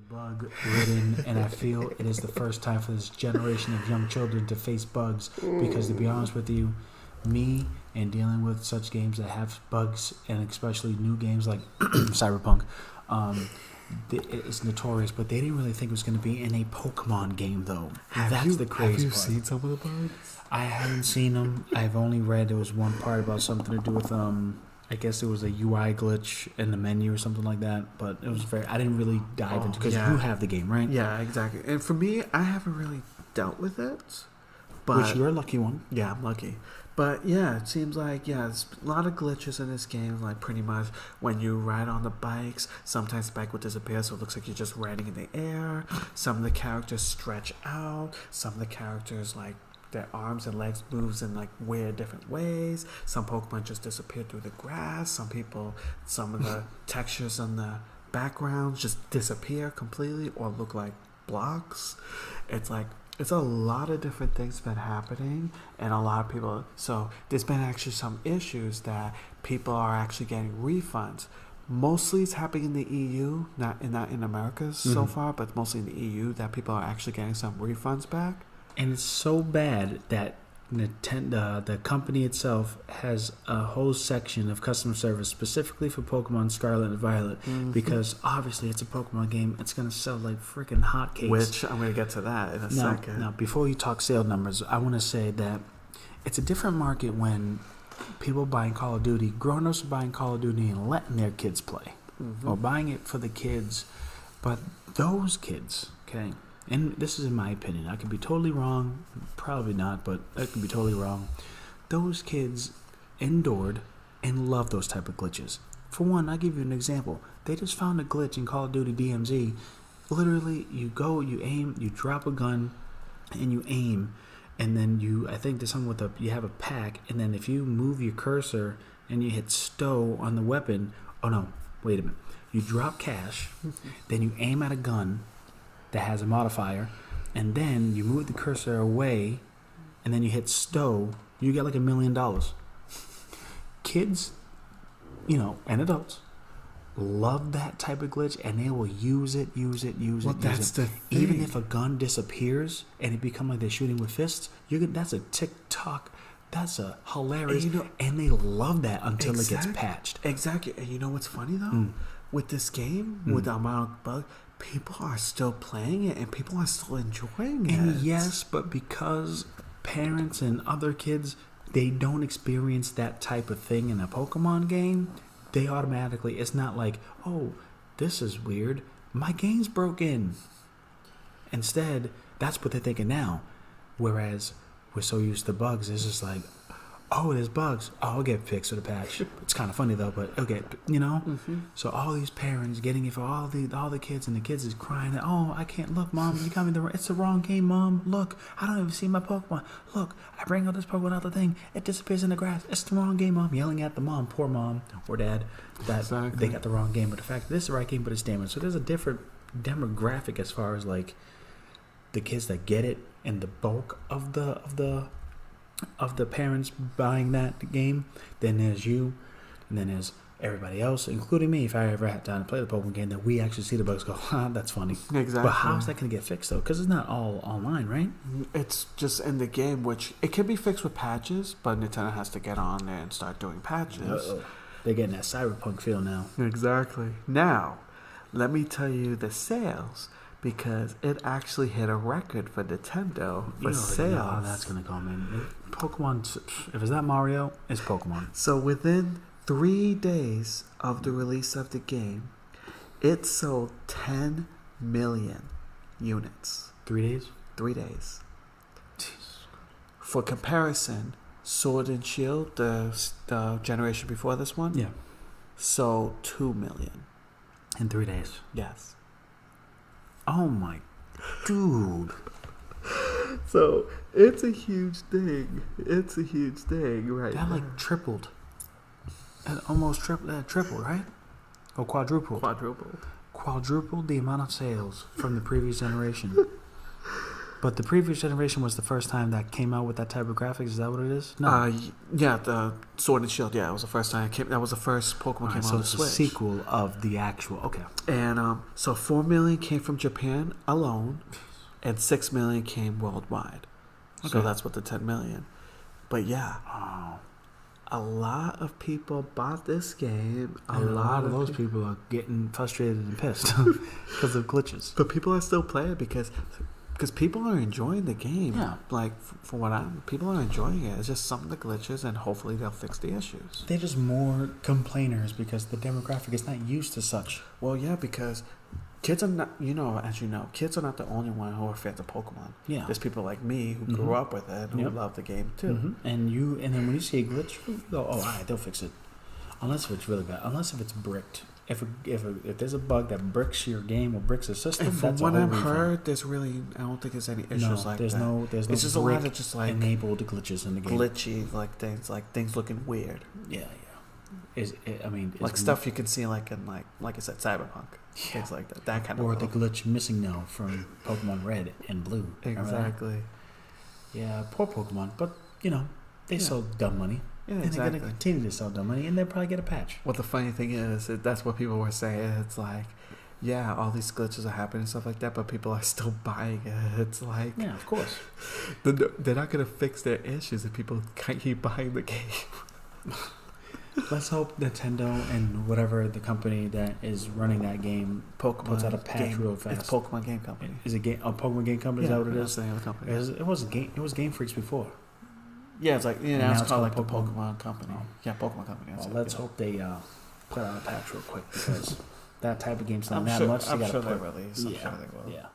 bug ridden, and I feel it is the first time for this generation of young children to face bugs. Because to be honest with you, me and dealing with such games that have bugs, and especially new games like Cyberpunk, it's notorious. But they didn't really think it was going to be in a Pokemon game, though. That's the crazy part. Have you seen some of the bugs? I haven't seen them. I've only read there was one part about something to do with I guess it was a UI glitch in the menu or something like that. But it was I didn't really dive into because you have the game, right? Yeah, exactly. And for me, I haven't really dealt with it. But which you're a lucky one. Yeah, I'm lucky. But yeah, it seems like, there's a lot of glitches in this game. Like pretty much when you ride on the bikes, sometimes the bike will disappear, so it looks like you're just riding in the air. Some of the characters stretch out. Some of the characters, like, their arms and legs moves in like weird different ways. Some Pokemon just disappear through the grass. Some of the textures on the backgrounds just disappear completely or look like blocks. It's a lot of different things been happening, and a lot of people. So there's been actually some issues that people are actually getting refunds. Mostly it's happening in the EU, not in America so far, but mostly in the EU that people are actually getting some refunds back. And it's so bad that Nintendo, the company itself, has a whole section of customer service specifically for Pokemon Scarlet and Violet, because obviously it's a Pokemon game. It's going to sell like freaking hotcakes. Which I'm going to get to that in a second. Now, before you talk sale numbers, I want to say that it's a different market when people buying Call of Duty, grown-ups are buying Call of Duty and letting their kids play, or buying it for the kids. But those kids, okay, and this is in my opinion, I could be totally wrong, probably not, but I could be totally wrong. Those kids endured and love those type of glitches. For one, I'll give you an example. They just found a glitch in Call of Duty DMZ. Literally, you go, you aim, you drop a gun, and you aim, and then I think there's something you have a pack, and then if you move your cursor and you hit stow on the weapon, oh no, wait a minute. You drop cash, then you aim at a gun that has a modifier, and then you move the cursor away, and then you hit stow, you get like $1 million. Kids, and adults love that type of glitch, and they will use it. That's the thing. Even if a gun disappears and it becomes like they're shooting with fists, that's a TikTok. That's a hilarious, and they love that until it gets patched. Exactly. And you know what's funny though? With this game, with the amount of bugs, people are still playing it and people are still enjoying it. And yes, but because parents and other kids, they don't experience that type of thing in a Pokemon game, they automatically, it's not like, oh, this is weird, my game's broken. Instead, that's what they're thinking now. Whereas we're so used to bugs, it's just like, oh, there's bugs. Oh, I'll get fixed with a patch. It's kind of funny though, but okay, So all these parents getting it for all the kids, and the kids is crying. Oh, I can't look, Mom. You got me it's the wrong game, Mom. Look, I don't even see my Pokemon. Look, I bring out this Pokemon out the thing. It disappears in the grass. It's the wrong game, Mom. Yelling at the mom, poor mom or dad, that they got the wrong game. But the fact that this is the right game, but it's damaged. So there's a different demographic as far as like the kids that get it, and the bulk of the parents buying that game. Then there's you, and then there's everybody else, including me. If I ever had time to play the Pokemon game, that we actually see the bugs go, that's funny. Exactly. But how is that going to get fixed though? Because it's not all online, right? It's just in the game, which it can be fixed with patches, but Nintendo has to get on there and start doing patches. They're getting that Cyberpunk feel now. Exactly. Now, let me tell you the sales, because it actually hit a record for Nintendo for sales. How that's gonna come in. Pokemon, if it's not Mario, it's Pokemon. So within 3 days of the release of the game, it sold 10 million units. 3 days? 3 days. For comparison, Sword and Shield, the generation before this one, sold 2 million. In 3 days? Yes. Oh my, dude. So it's a huge thing. It's a huge thing, right? That like tripled. That almost tripled, right? Or quadrupled. Quadrupled. Quadrupled the amount of sales from the previous generation. But the previous generation was the first time that came out with that type of graphics. Is that what it is? No. Yeah, the Sword and Shield. Yeah, it was the first time it came. That was the first Pokemon came out on the Switch. So it's a sequel of the actual. Okay. And so 4 million came from Japan alone, and 6 million came worldwide. Okay. So that's what the 10 million. But yeah, a lot of people bought this game. A lot of those people are getting frustrated and pissed because of glitches. But people are still playing because people are enjoying the game. Yeah. Like, people are enjoying it. It's just some of the glitches, and hopefully they'll fix the issues. They're just more complainers because the demographic is not used to such. Well, yeah, because kids are not, as you know, kids are not the only one who are fans of Pokemon. Yeah. There's people like me who grew up with it, who love the game too. Mm-hmm. And then when you see a glitch, you go, oh, all right, they'll fix it. Unless if it's really bad. Unless if it's bricked. If there's a bug that bricks your game or bricks a system, and from what I've heard, I don't think there's any issues like there's that. There's no it's just a lot of just like enabled glitches in the game. Glitchy, like things looking weird. Yeah. Like stuff you can see like in like I said, Cyberpunk, things like that. That kind of. Or the glitch missing now from Pokemon Red and Blue. Exactly. Yeah, poor Pokemon, but they sold dumb money. Yeah, and exactly. they're going to continue to sell dumb money, and they'll probably get a patch. What the funny thing is, that's what people were saying. It's like, yeah, all these glitches are happening and stuff like that, but people are still buying it. It's like, yeah, of course. They're not going to fix their issues if people can't keep buying the game. Let's hope Nintendo and whatever the company that is running that game puts out a patch real fast. It's Pokemon Game Company. Is it Pokemon Game Company? Is that what it is? The name of the company. It was Game Freaks before. Yeah, it's like now it's called like the Pokemon. Pokemon Company. Oh. Yeah, Pokemon Company. Well, let's hope they put out a patch real quick because that type of game's not I'm that sure, much. I'm sure they release. I'm sure they will. Yeah.